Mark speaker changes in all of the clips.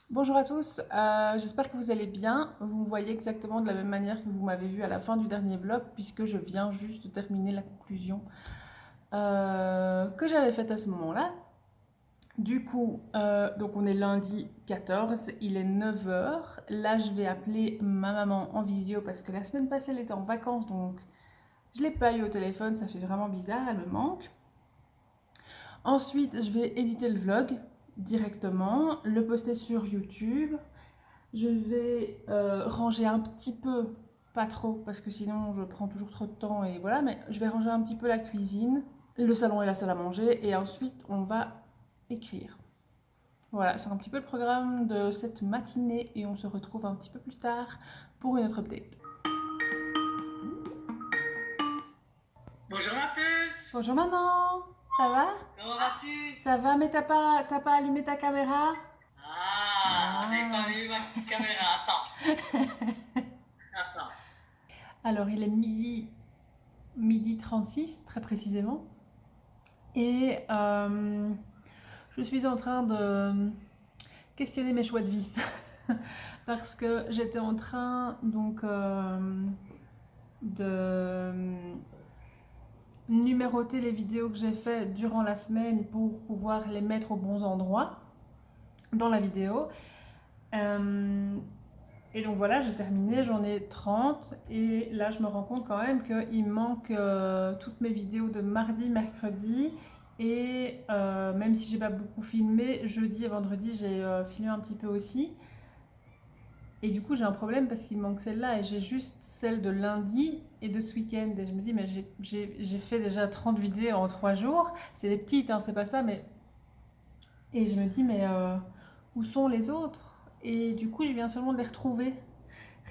Speaker 1: Bonjour à tous, j'espère que vous allez bien. Vous me voyez exactement de la même manière que vous m'avez vu à la fin du dernier vlog, puisque je viens juste de terminer la conclusion que j'avais faite à ce moment-là. Du coup, donc on est lundi 14, il est 9 heures. Là, je vais appeler ma maman en visio parce que la semaine passée, elle était en vacances, donc je ne l'ai pas eu au téléphone, ça fait vraiment bizarre, elle me manque. Ensuite, je vais éditer le vlog directement, le poster sur YouTube. Je vais ranger un petit peu, pas trop, parce que sinon je prends toujours trop de temps et voilà, mais je vais ranger un petit peu la cuisine, le salon et la salle à manger, et ensuite on va écrire. Voilà, c'est un petit peu le programme de cette matinée et on se retrouve un petit peu plus tard pour une autre update.
Speaker 2: Bonjour ma puce.
Speaker 1: Bonjour maman, ça va?
Speaker 2: Comment vas-tu?
Speaker 1: Ça va, mais t'as pas allumé ta caméra?
Speaker 2: Ah, j'ai pas
Speaker 1: Ah.
Speaker 2: vu ma caméra. Attends.
Speaker 1: Alors il est midi 36 très précisément. Et je suis en train de questionner mes choix de vie. Parce que j'étais en train donc de numéroter les vidéos que j'ai faites durant la semaine pour pouvoir les mettre aux bons endroits dans la vidéo. Euh, et donc voilà, j'ai terminé, j'en ai 30 et là je me rends compte quand même qu'il me manque toutes mes vidéos de mardi, mercredi et même si j'ai pas beaucoup filmé, jeudi et vendredi j'ai filmé un petit peu aussi. Et du coup j'ai un problème parce qu'il me manque celle-là et j'ai juste celle de lundi et de ce week-end. Et je me dis mais j'ai fait déjà 30 vidéos en 3 jours. C'est des petites, hein, c'est pas ça, mais... Et je me dis mais où sont les autres? Et du coup je viens seulement de les retrouver.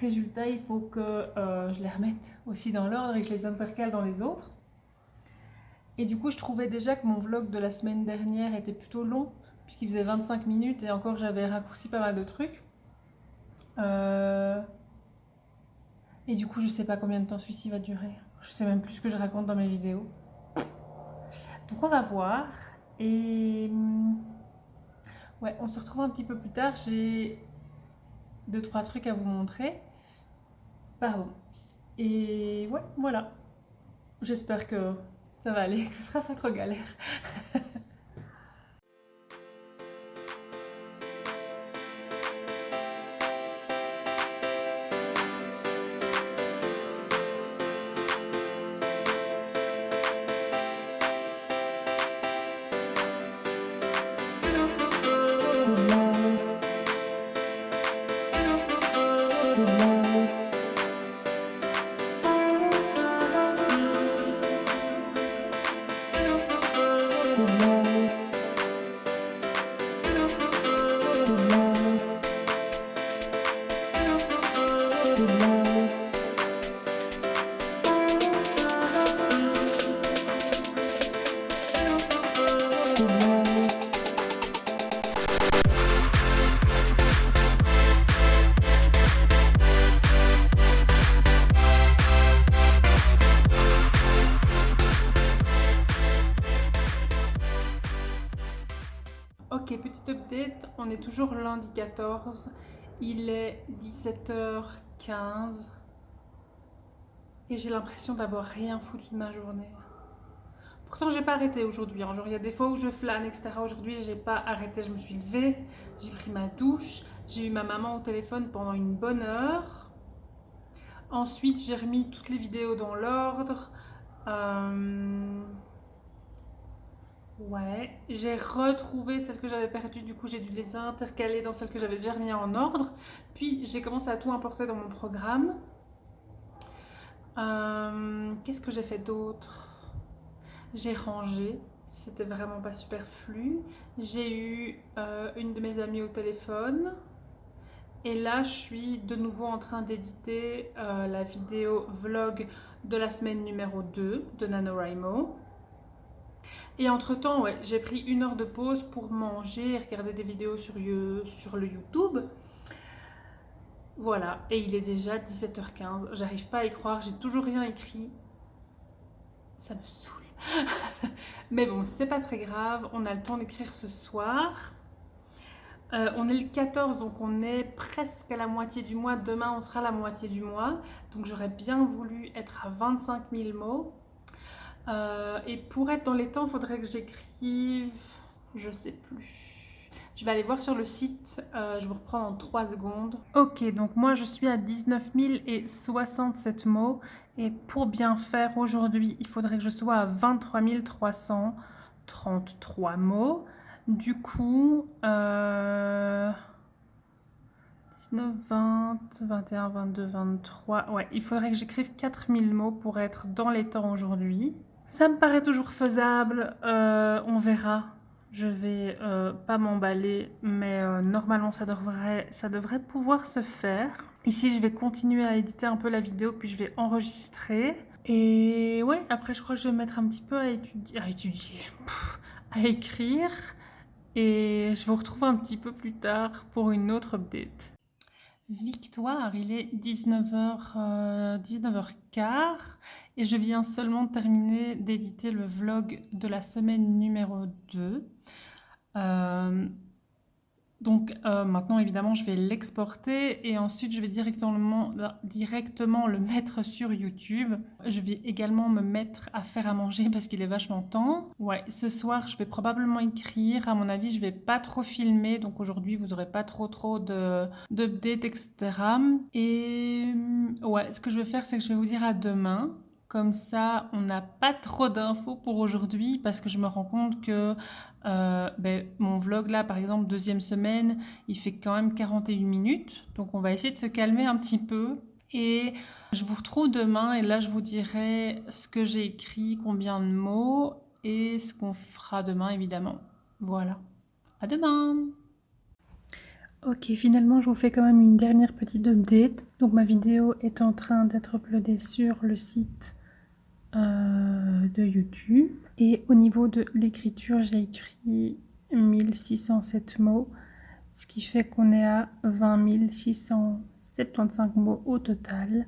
Speaker 1: Résultat, il faut que je les remette aussi dans l'ordre et que je les intercale dans les autres. Et du coup, je trouvais déjà que mon vlog de la semaine dernière était plutôt long, puisqu'il faisait 25 minutes et encore j'avais raccourci pas mal de trucs. Euh, Et du coup, je sais pas combien de temps celui-ci va durer. Je sais même plus ce que je raconte dans mes vidéos. Donc on va voir. Et ouais, on se retrouve un petit peu plus tard. J'ai deux, trois trucs à vous montrer. Pardon. Et ouais, voilà. J'espère que ça va aller, que ce sera pas trop galère. Ok, petite update, on est toujours lundi 14, il est 17h15 et j'ai l'impression d'avoir rien foutu de ma journée. Pourtant j'ai pas arrêté aujourd'hui, hein. Genre il y a des fois où je flâne, etc. Aujourd'hui j'ai pas arrêté, je me suis levée, j'ai pris ma douche, j'ai eu ma maman au téléphone pendant une bonne heure. Ensuite j'ai remis toutes les vidéos dans l'ordre. Ouais, j'ai retrouvé celles que j'avais perdues, du coup j'ai dû les intercaler dans celles que j'avais déjà remis en ordre. Puis j'ai commencé à tout importer dans mon programme. Qu'est-ce que j'ai fait d'autre? J'ai rangé, c'était vraiment pas superflu. J'ai eu une de mes amies au téléphone. Et là, je suis de nouveau en train d'éditer la vidéo vlog de la semaine numéro 2 de NaNoWriMo. Et entre-temps, ouais, j'ai pris une heure de pause pour manger et regarder des vidéos sur le YouTube. Voilà, et il est déjà 17h15. J'arrive pas à y croire, j'ai toujours rien écrit. Ça me saoule. Mais bon, c'est pas très grave, on a le temps d'écrire ce soir. On est le 14, donc on est presque à la moitié du mois. Demain, on sera à la moitié du mois. Donc j'aurais bien voulu être à 25 000 mots. Et pour être dans les temps, il faudrait que j'écrive... Je sais plus. Je vais aller voir sur le site. Je vous reprends dans 3 secondes. Ok, donc moi je suis à 19 067 mots. Et pour bien faire aujourd'hui, il faudrait que je sois à 23 333 mots. Du coup, 19, 20, 21, 22, 23... Ouais, il faudrait que j'écrive 4000 mots pour être dans les temps aujourd'hui. Ça me paraît toujours faisable, on verra. Je vais pas m'emballer, mais normalement ça devrait pouvoir se faire. Ici, je vais continuer à éditer un peu la vidéo, puis je vais enregistrer. Et ouais, après je crois que je vais me mettre un petit peu à à écrire. Et je vous retrouve un petit peu plus tard pour une autre update. Victoire, il est 19h, 19h15 et je viens seulement de terminer d'éditer le vlog de la semaine numéro 2. Donc maintenant évidemment je vais l'exporter et ensuite je vais directement le mettre sur YouTube. Je vais également me mettre à faire à manger parce qu'il est vachement temps. Ouais, ce soir je vais probablement écrire. À mon avis je vais pas trop filmer, donc aujourd'hui vous aurez pas trop d'updates, etc. Et ouais, ce que je vais faire c'est que je vais vous dire à demain. Comme ça, on n'a pas trop d'infos pour aujourd'hui parce que je me rends compte que mon vlog là, par exemple, deuxième semaine, il fait quand même 41 minutes. Donc on va essayer de se calmer un petit peu. Et je vous retrouve demain et là, je vous dirai ce que j'ai écrit, combien de mots et ce qu'on fera demain, évidemment. Voilà. À demain! Ok, finalement, je vous fais quand même une dernière petite update. Donc ma vidéo est en train d'être uploadée sur le site de YouTube. Et au niveau de l'écriture, j'ai écrit 1607 mots, ce qui fait qu'on est à 20 675 mots au total.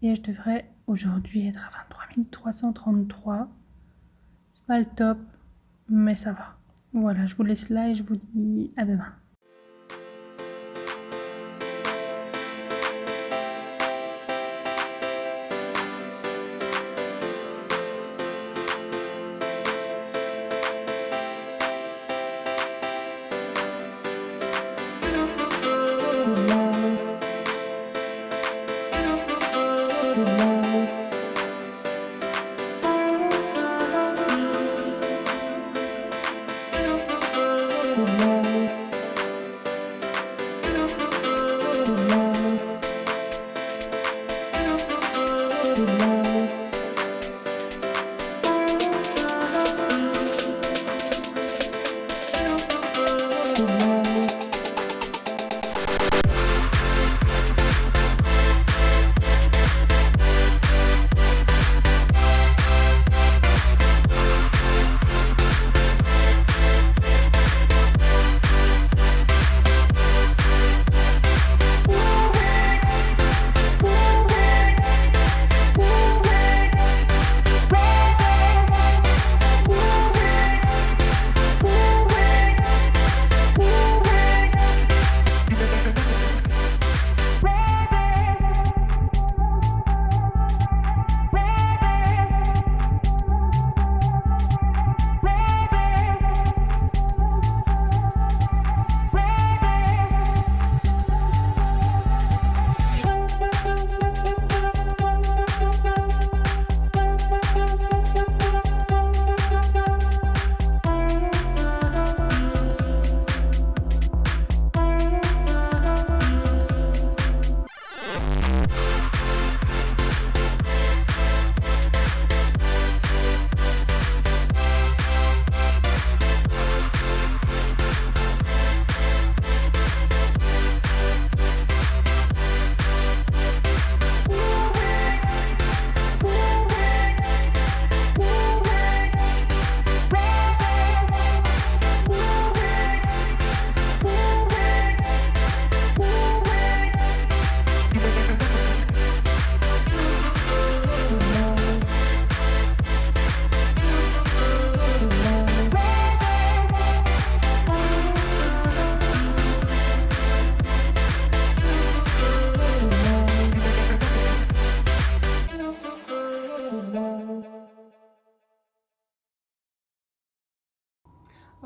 Speaker 1: Et je devrais aujourd'hui être à 23 333. C'est pas le top, mais ça va. Voilà, je vous laisse là et je vous dis à demain.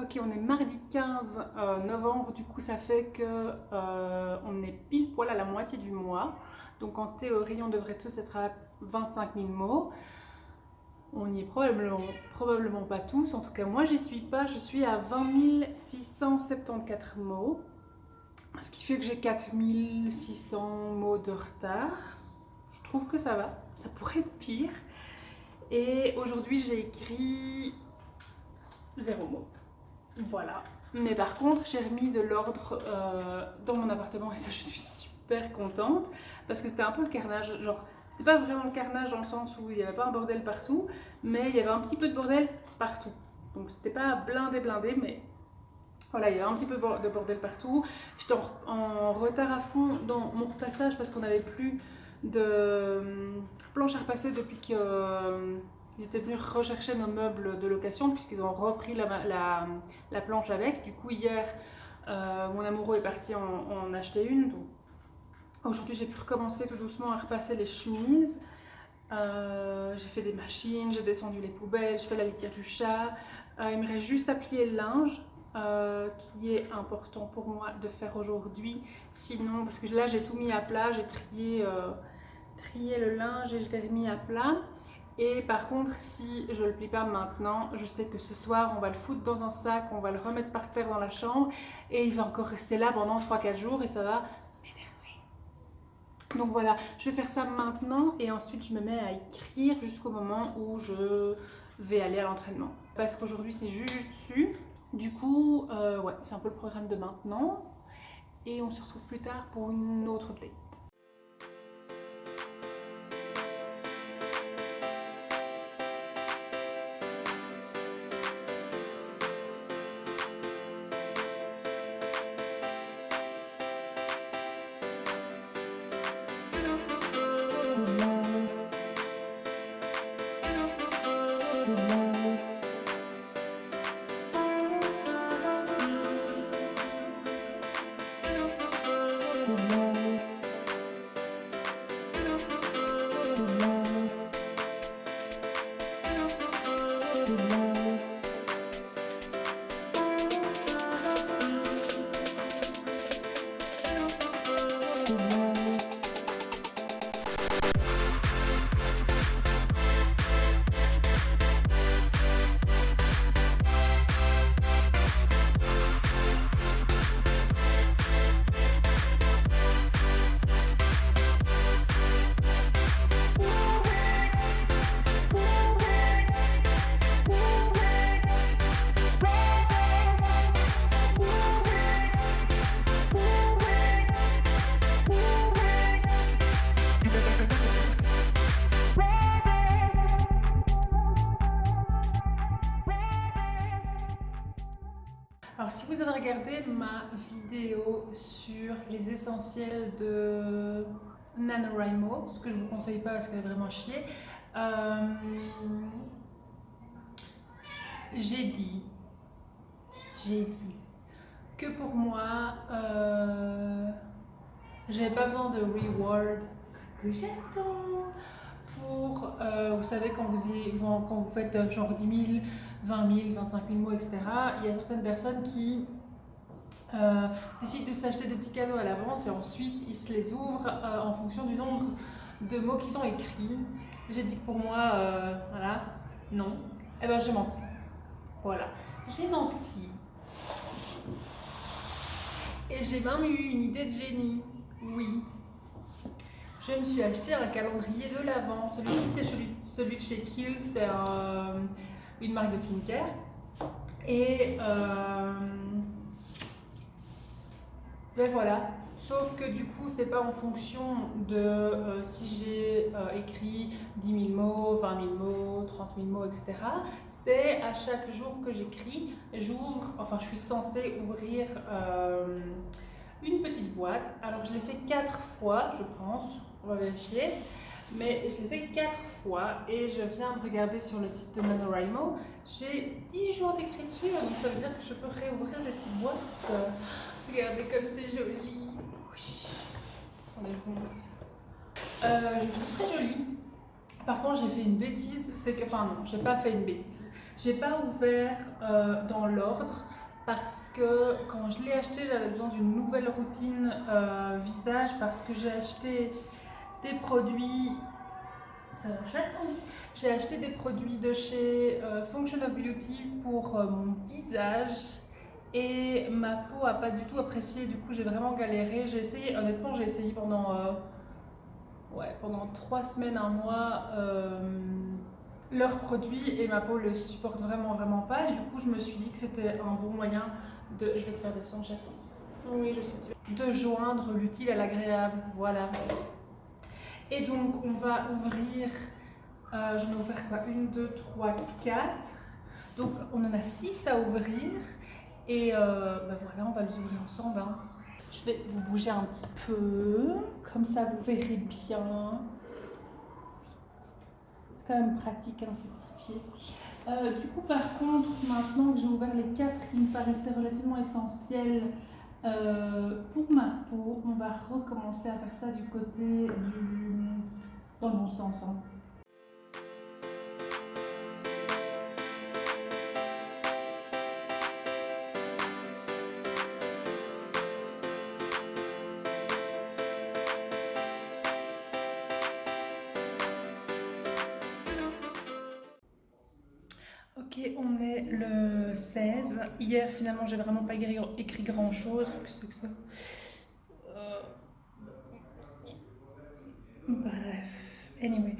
Speaker 1: Ok, on est mardi 15 novembre, du coup ça fait que on est pile poil à la moitié du mois. Donc en théorie, on devrait tous être à 25 000 mots. On n'y est probablement pas tous, en tout cas moi j'y suis pas, je suis à 20 674 mots. Ce qui fait que j'ai 4 600 mots de retard. Je trouve que ça va, ça pourrait être pire. Et aujourd'hui j'ai écrit 0 mot. Voilà. Mais par contre, j'ai remis de l'ordre dans mon appartement et ça, je suis super contente parce que c'était un peu le carnage. Genre, c'était pas vraiment le carnage dans le sens où il n'y avait pas un bordel partout, mais il y avait un petit peu de bordel partout. Donc, c'était pas blindé, mais voilà, il y avait un petit peu de bordel partout. J'étais en retard à fond dans mon repassage parce qu'on n'avait plus de planche à repasser depuis que. Ils étaient venus rechercher nos meubles de location puisqu'ils ont repris la planche avec. Du coup, hier, mon amoureux est parti en acheter une. Donc, aujourd'hui, j'ai pu recommencer tout doucement à repasser les chemises. J'ai fait des machines, j'ai descendu les poubelles, j'ai fait la litière du chat. Il me reste juste à plier le linge, qui est important pour moi de faire aujourd'hui. Sinon, parce que là, j'ai tout mis à plat, j'ai trié le linge et je l'ai remis à plat. Et par contre, si je le plie pas maintenant, je sais que ce soir, on va le foutre dans un sac, on va le remettre par terre dans la chambre et il va encore rester là pendant 3-4 jours et ça va m'énerver. Donc voilà, je vais faire ça maintenant et ensuite je me mets à écrire jusqu'au moment où je vais aller à l'entraînement. Parce qu'aujourd'hui, c'est jujutsu. Du coup, ouais, c'est un peu le programme de maintenant. Et on se retrouve plus tard pour une autre update. Alors si vous avez regardé ma vidéo sur les essentiels de NaNoWriMo, ce que je ne vous conseille pas parce qu'elle est vraiment chier, j'ai dit que pour moi, j'avais pas besoin de reward que j'attends pour, vous savez, quand vous faites genre 10 000, 20 000, 25 000 mots, etc. Il y a certaines personnes qui décident de s'acheter des petits cadeaux à l'avance et ensuite ils se les ouvrent en fonction du nombre de mots qui sont écrits. J'ai dit que pour moi, voilà, non. Eh ben j'ai menti. Voilà, j'ai menti. Et j'ai même eu une idée de génie. Oui. Je me suis acheté un calendrier de l'Avent. Celui-ci, c'est celui de chez Kiehl's, c'est une marque de skincare. Et ben voilà. Sauf que du coup, c'est pas en fonction de si j'ai écrit 10 000 mots, 20 000 mots, 30 000 mots, etc. C'est à chaque jour que j'écris, je suis censée ouvrir une petite boîte. Alors, je l'ai fait 4 fois, je pense, on va vérifier. Mais je l'ai fait 4 fois et je viens de regarder sur le site de NaNoWriMo. J'ai 10 jours d'écriture, donc ça veut dire que je peux réouvrir des petites boîtes. Regardez comme c'est joli. Attendez, je vous montre ça. Je trouve très joli. Par contre, j'ai fait une bêtise. Enfin non, j'ai pas fait une bêtise. J'ai pas ouvert dans l'ordre parce que quand je l'ai acheté, j'avais besoin d'une nouvelle routine visage parce que j'ai acheté des produits. Ça va, j'attends. J'ai acheté des produits de chez Function of Beauty pour mon visage et ma peau a pas du tout apprécié. Du coup, j'ai vraiment galéré. J'ai essayé, honnêtement, j'ai essayé pendant 3 semaines, un mois. Leurs produits et ma peau le supporte vraiment pas. Et du coup, je me suis dit que c'était un bon moyen de. Je vais te faire descendre, j'attends. Oui, je sais. De joindre l'utile à l'agréable. Voilà. Et donc, on va ouvrir. J'en ai ouvert quoi? 1, 2, 3, 4. Donc, on en a 6 à ouvrir. Et voilà, on va les ouvrir ensemble. Hein. Je vais vous bouger un petit peu. Comme ça, vous verrez bien. C'est quand même pratique, hein, ces petits pieds. Du coup, par contre, maintenant que j'ai ouvert les 4 qui me paraissaient relativement essentiels pour ma peau, on va recommencer à faire ça du côté dans le bon sens. Hein. Ok, on est le 16. Hier, finalement, j'ai vraiment pas écrit grand chose. Qu'est-ce que c'est que ça? Bref, anyway.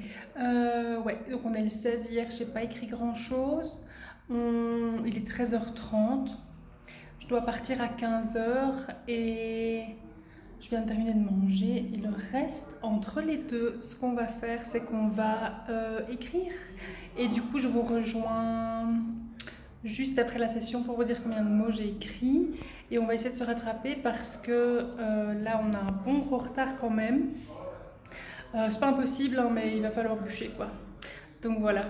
Speaker 1: Ouais, donc on est le 16. Hier, j'ai pas écrit grand chose. Il est 13h30. Je dois partir à 15h et je viens de terminer de manger. Et le reste, entre les deux, ce qu'on va faire, c'est qu'on va écrire. Et du coup, je vous rejoins juste après la session pour vous dire combien de mots j'ai écrit. Et on va essayer de se rattraper parce que là, on a un bon gros retard quand même. C'est pas impossible, hein, mais il va falloir bûcher, quoi. Donc voilà.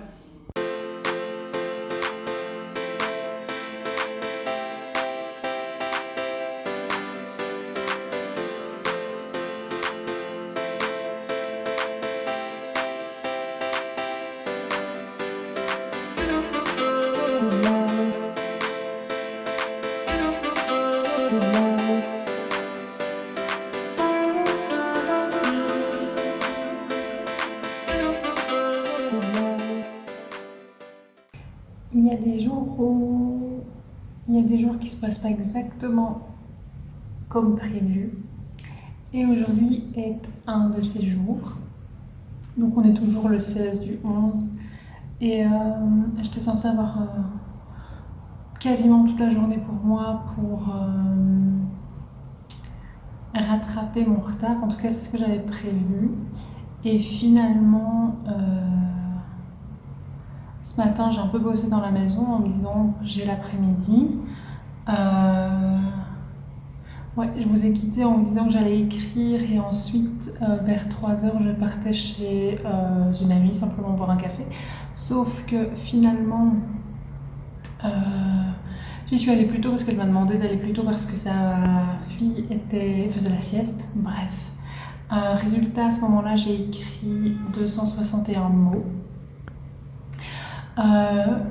Speaker 1: Il y a des jours qui se passent pas exactement comme prévu. Et aujourd'hui est un de ces jours. Donc on est toujours le 16 du 11. Et j'étais censée avoir quasiment toute la journée pour moi pour rattraper mon retard. En tout cas, c'est ce que j'avais prévu. Et finalement, ce matin, j'ai un peu bossé dans la maison en me disant j'ai l'après-midi. Ouais, je vous ai quitté en vous disant que j'allais écrire et ensuite vers 3h je partais chez une amie simplement boire un café. Sauf que finalement j'y suis allée plus tôt parce qu'elle m'a demandé d'aller plus tôt parce que sa fille faisait la sieste. Bref. Résultat, à ce moment-là, j'ai écrit 261 mots.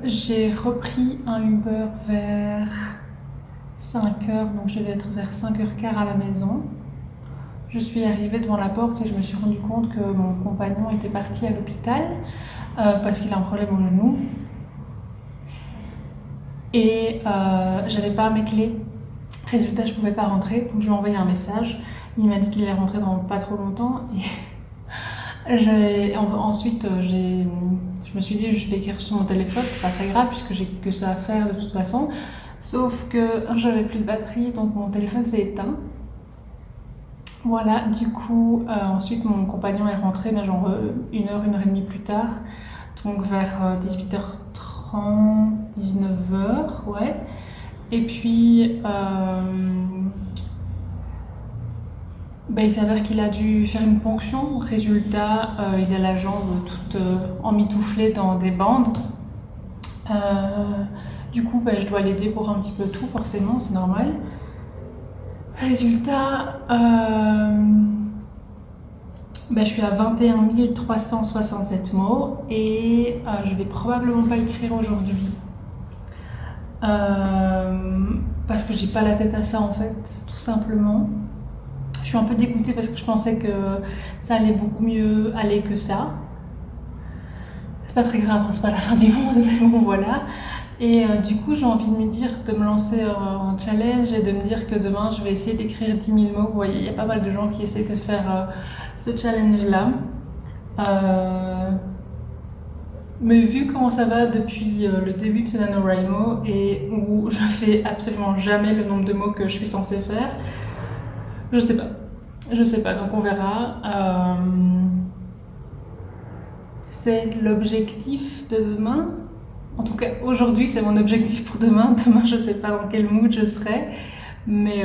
Speaker 1: J'ai repris un Uber vers 5h, donc je vais être vers 5h15 à la maison. Je suis arrivée devant la porte et je me suis rendu compte que mon compagnon était parti à l'hôpital parce qu'il a un problème au genou. Et j'avais pas mes clés. Résultat, je pouvais pas rentrer, donc je lui ai envoyé un message. Il m'a dit qu'il allait rentrer dans pas trop longtemps. Et ensuite, je me suis dit je vais écrire sur mon téléphone, c'est pas très grave puisque j'ai que ça à faire de toute façon. Sauf que j'avais plus de batterie, donc mon téléphone s'est éteint. Voilà, du coup, ensuite mon compagnon est rentré, mais genre 1h, 1h30 plus tard, donc vers 18h30, 19h, ouais. Et puis, il s'avère qu'il a dû faire une ponction. Résultat, il a la jambe toute emmitouflée dans des bandes. Du coup, je dois l'aider pour un petit peu tout, forcément, c'est normal. Résultat, je suis à 21 367 mots et je vais probablement pas écrire aujourd'hui. parce que j'ai pas la tête à ça en fait, tout simplement. Je suis un peu dégoûtée parce que je pensais que ça allait beaucoup mieux aller que ça. C'est pas très grave, hein, c'est pas la fin du monde, mais bon voilà. Et du coup, j'ai envie de me dire, de me lancer en challenge et de me dire que demain, je vais essayer d'écrire 10 000 mots. Vous voyez, il y a pas mal de gens qui essaient de faire ce challenge-là. Mais vu comment ça va depuis le début de ce NaNoWriMo et où je fais absolument jamais le nombre de mots que je suis censée faire, je sais pas. Je sais pas, donc on verra. C'est l'objectif de demain. En tout cas, aujourd'hui, c'est mon objectif pour demain. Demain, je sais pas dans quel mood je serai. Mais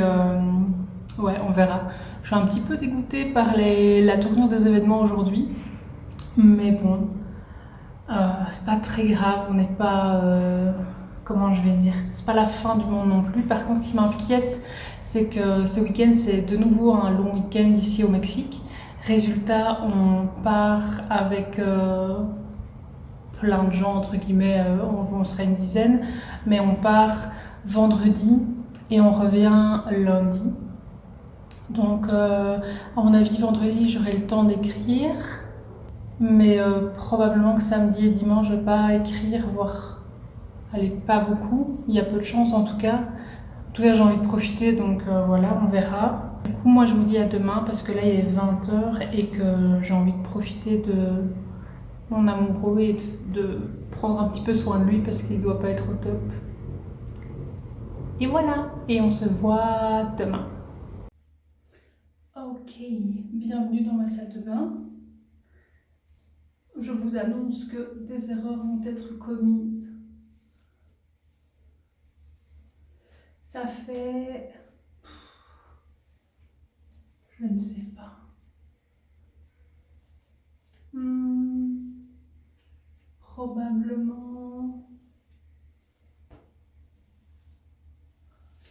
Speaker 1: ouais, on verra. Je suis un petit peu dégoûtée par la tournure des événements aujourd'hui. Mais bon, c'est pas très grave. On n'est pas. Comment je vais dire? C'est pas la fin du monde non plus. Par contre, ce qui m'inquiète, c'est que ce week-end, c'est de nouveau un long week-end ici au Mexique. Résultat, on part avec plein de gens, entre guillemets, on sera une dizaine, mais on part vendredi et on revient lundi. Donc, à mon avis, vendredi, j'aurai le temps d'écrire, mais probablement que samedi et dimanche, je vais pas écrire, voire, allez, pas beaucoup. Il y a peu de chance en tout cas. En tout cas, j'ai envie de profiter, donc voilà, on verra. Du coup, moi, je vous dis à demain parce que là, il est 20 h et que j'ai envie de profiter de mon amoureux et de prendre un petit peu soin de lui parce qu'il doit pas être au top. Et voilà, et on se voit demain. Ok, bienvenue dans ma salle de bain. Je vous annonce que des erreurs vont être commises. Ça fait... Je ne sais pas. Probablement...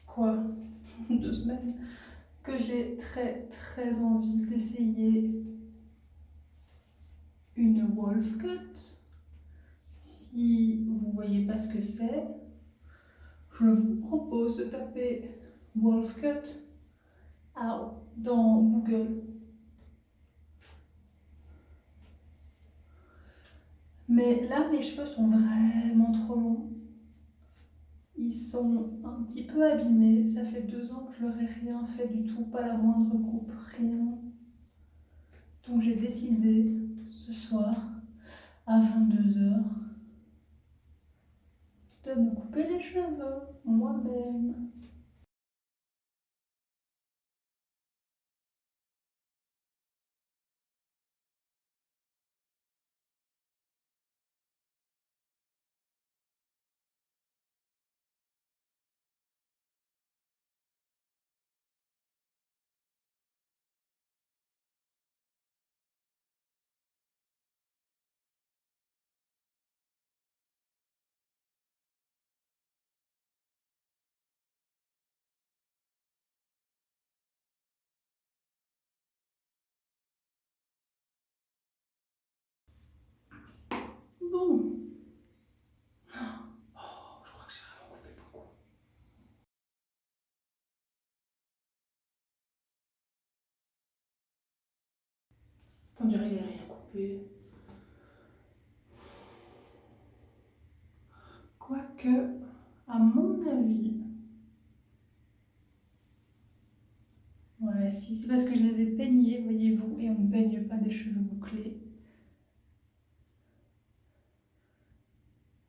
Speaker 1: Quoi 2 semaines que j'ai très envie d'essayer une wolf cut. Si vous ne voyez pas ce que c'est, je vous propose de taper wolf cut dans Google. Mais là, mes cheveux sont vraiment trop longs. Ils sont un petit peu abîmés. Ça fait 2 ans que je leur ai rien fait du tout, pas la moindre coupe, rien. Donc j'ai décidé ce soir à 22 h de me couper les cheveux moi-même. Bon. Oh, je crois que j'ai vraiment coupé beaucoup. On dirait que j'ai rien coupé. Quoique, à mon avis... Ouais, si, c'est parce que je les ai peignés, voyez-vous, et on ne peigne pas des cheveux bouclés.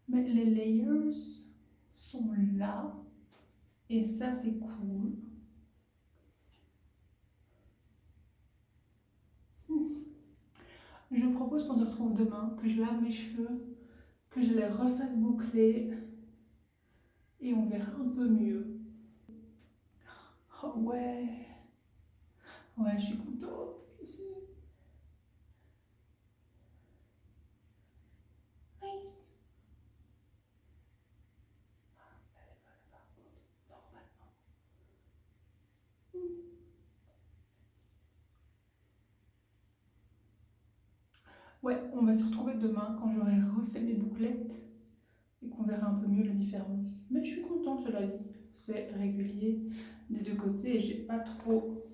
Speaker 1: Mais les layers sont là, et ça c'est cool. Je propose qu'on se retrouve demain, que je lave mes cheveux, que je les refasse boucler, et on verra un peu mieux. Oh ouais, ouais, je suis contente. Nice. Normalement. Ouais, on va se retrouver demain quand j'aurai refait mes bouclettes et qu'on verra un peu mieux la différence. Mais je suis contente, cela dit. c'est régulier des deux côtés et j'ai pas trop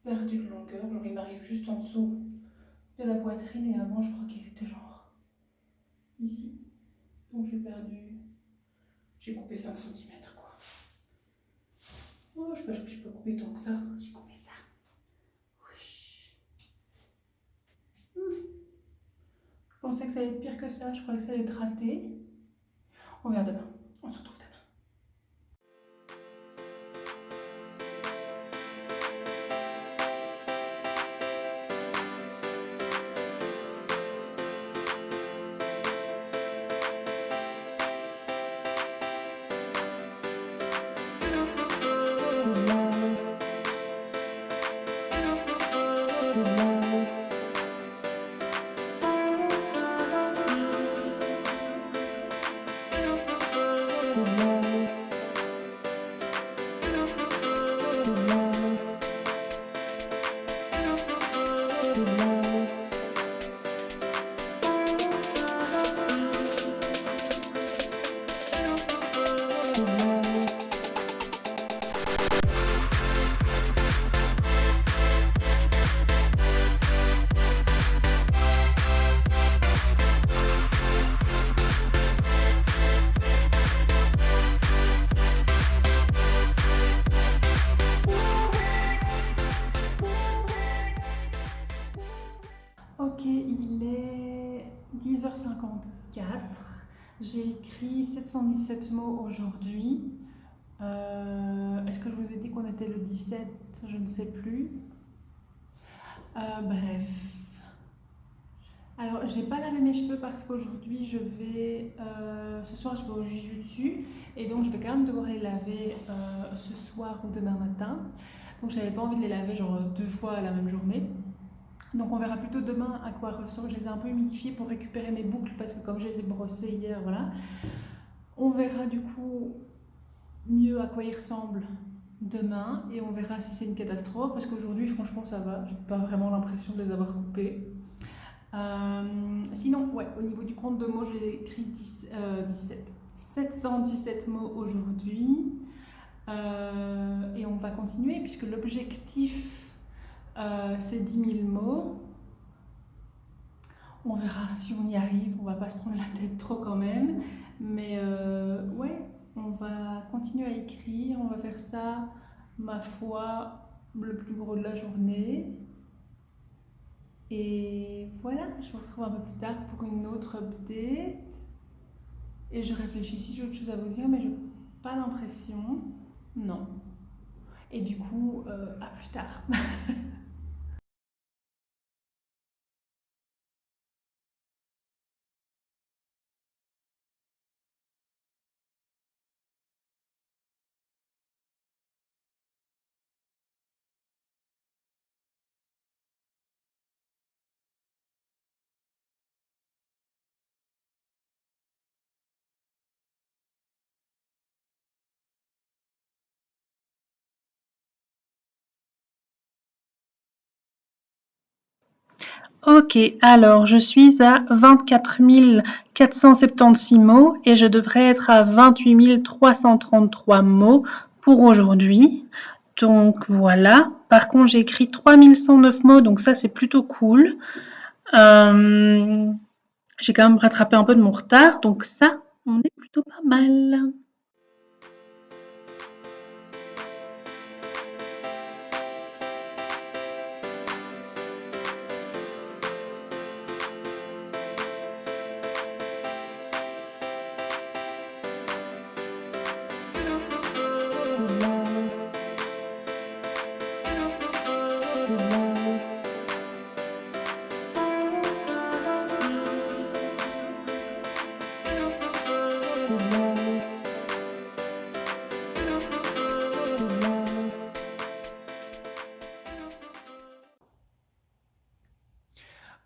Speaker 1: perdu de longueur. Genre il m'arrive juste en dessous de la poitrine et avant je crois qu'ils étaient genre ici. Donc j'ai coupé 5 cm quoi. Oh, je sais pas que j'ai pas coupé tant que ça. J'ai coupé ça. Je pensais que ça allait être pire que ça. Je croyais que ça allait être raté. On verra demain. On se retrouve demain. Ok, il est 10h54. J'ai écrit 717 mots aujourd'hui. Est-ce que je vous ai dit qu'on était le 17? Je ne sais plus. Bref. Alors, j'ai pas lavé mes cheveux parce qu'aujourd'hui ce soir je vais au Jiu-Jitsu et donc je vais quand même devoir les laver ce soir ou demain matin. Donc j'avais pas envie de les laver genre 2 fois la même journée. Donc on verra plutôt demain à quoi ressemble. Je les ai un peu humidifiés pour récupérer mes boucles parce que comme je les ai brossées hier, voilà. On verra du coup mieux à quoi ils ressemblent demain et on verra si c'est une catastrophe parce qu'aujourd'hui franchement ça va. J'ai pas vraiment l'impression de les avoir coupés. Sinon, ouais, au niveau du compte de mots, j'ai écrit 717 mots aujourd'hui. Et on va continuer puisque l'objectif c'est 10 000 mots. On verra si on y arrive, on va pas se prendre la tête trop quand même. Mais ouais, on va continuer à écrire, on va faire ça, ma foi, le plus gros de la journée. Et voilà, je vous retrouve un peu plus tard pour une autre update. Et je réfléchis si j'ai autre chose à vous dire, mais je n'ai pas l'impression. Non. Et du coup, à plus tard.
Speaker 3: Ok, alors je suis à 24 476 mots et je devrais être à 28 333 mots pour aujourd'hui. Donc voilà. Par contre, j'ai écrit 3109 mots, donc ça c'est plutôt cool. J'ai quand même rattrapé un peu de mon retard, donc ça, on est plutôt pas mal.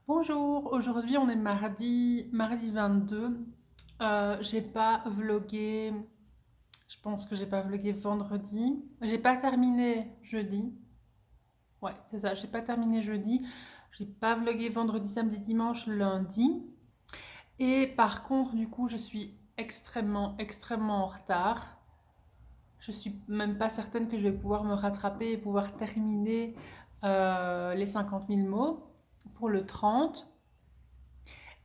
Speaker 1: Bonjour, aujourd'hui on est mardi 22. J'ai pas vlogué, je pense que j'ai pas vlogué vendredi. J'ai pas terminé jeudi. Ouais, c'est ça, j'ai pas terminé jeudi. J'ai pas vlogué vendredi, samedi, dimanche, lundi. Et par contre, du coup, je suis extrêmement en retard. je suis même pas certaine que je vais pouvoir me rattraper et pouvoir terminer les 50 000 mots pour le 30.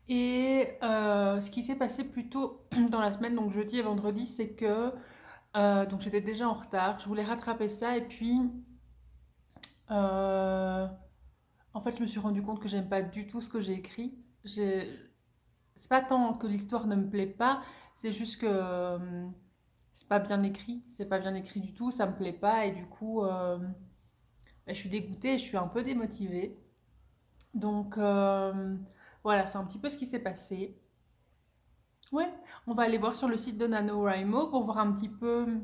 Speaker 1: Et ce qui s'est passé plus tôt dans la semaine, donc jeudi et vendredi, c'est que donc j'étais déjà en retard. Je voulais rattraper ça et puis euh, en fait je me suis rendu compte que j'aime pas du tout ce que j'ai écrit. C'est pas tant que l'histoire ne me plaît pas, c'est juste que c'est pas bien écrit. C'est pas bien écrit du tout, ça me plaît pas et du coup je suis dégoûtée, je suis un peu démotivée. Donc voilà, c'est un petit peu ce qui s'est passé. Ouais, on va aller voir sur le site de NaNoWriMo pour voir un petit peu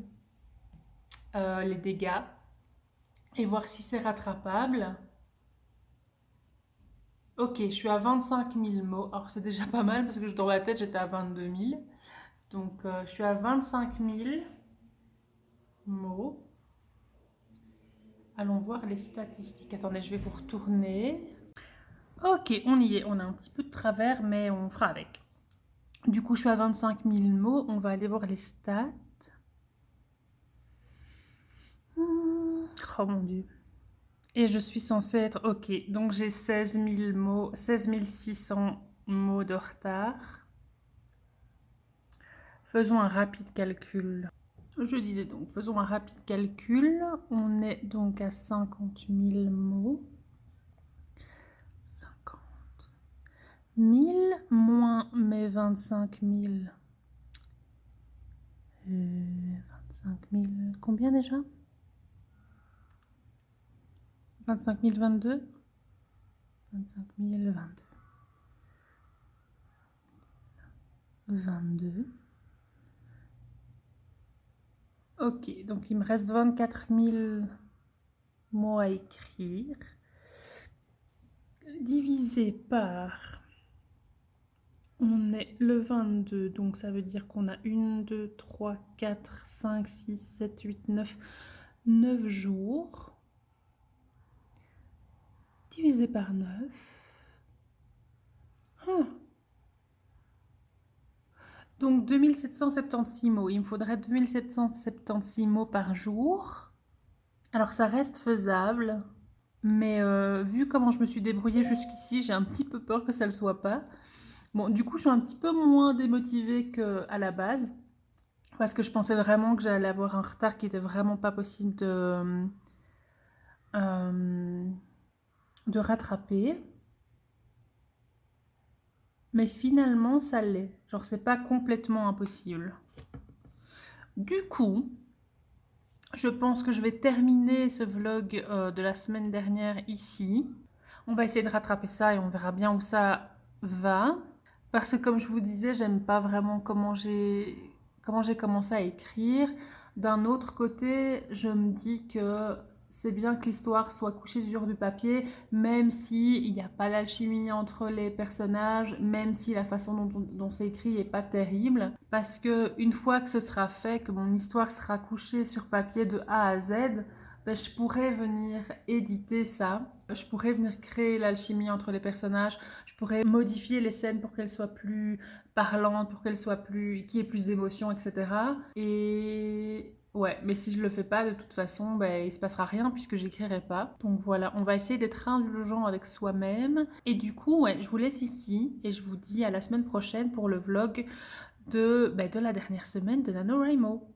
Speaker 1: les dégâts et voir si c'est rattrapable. Ok, je suis à 25 000 mots. Alors c'est déjà pas mal parce que dans ma tête j'étais à 22 000. Donc je suis à 25 000 mots. Allons voir les statistiques. Attendez, je vais vous retourner. Ok, on y est. On a un petit peu de travers, mais on fera avec. Du coup, je suis à 25 000 mots. On va aller voir les stats. Oh mon dieu. Et je suis censée être... Ok, donc j'ai 16 000 mots, 16 600 mots de retard. Faisons un rapide calcul. Je disais donc, faisons un rapide calcul. On est donc à 50 000 mots. 50 000 moins mes 25 000. 25 000... Combien déjà? 25 022. 25 022. 22. Ok, donc il me reste 24 000 mots à écrire. Divisé par... On est le 22, donc ça veut dire qu'on a 1, 2, 3, 4, 5, 6, 7, 8, 9 jours. Divisé par 9. Donc 2776 mots. Il me faudrait 2776 mots par jour. Alors ça reste faisable, mais vu comment je me suis débrouillée jusqu'ici, j'ai un petit peu peur que ça ne le soit pas. Bon, du coup, je suis un petit peu moins démotivée qu'à la base, parce que je pensais vraiment que j'allais avoir un retard qui était vraiment pas possible de rattraper. Mais finalement, ça l'est. Genre, c'est pas complètement impossible. Du coup, je pense que je vais terminer ce vlog de la semaine dernière ici. On va essayer de rattraper ça et on verra bien où ça va. Parce que comme je vous disais, j'aime pas vraiment comment j'ai commencé à écrire. D'un autre côté, je me dis que c'est bien que l'histoire soit couchée sur du papier, même s'il n'y a pas d'alchimie entre les personnages, même si la façon dont c'est écrit n'est pas terrible. Parce que une fois que ce sera fait, que mon histoire sera couchée sur papier de A à Z, ben, je pourrais venir éditer ça. Je pourrais venir créer l'alchimie entre les personnages. Je pourrais modifier les scènes pour qu'elles soient plus parlantes, pour qu'elles soient plus... qu'il y ait plus d'émotions, etc. Et... ouais, mais si je le fais pas, de toute façon, ben, il se passera rien puisque j'écrirai pas. Donc voilà, on va essayer d'être indulgent avec soi-même. Et du coup, ouais, je vous laisse ici et je vous dis à la semaine prochaine pour le vlog de la dernière semaine de NaNoWriMo.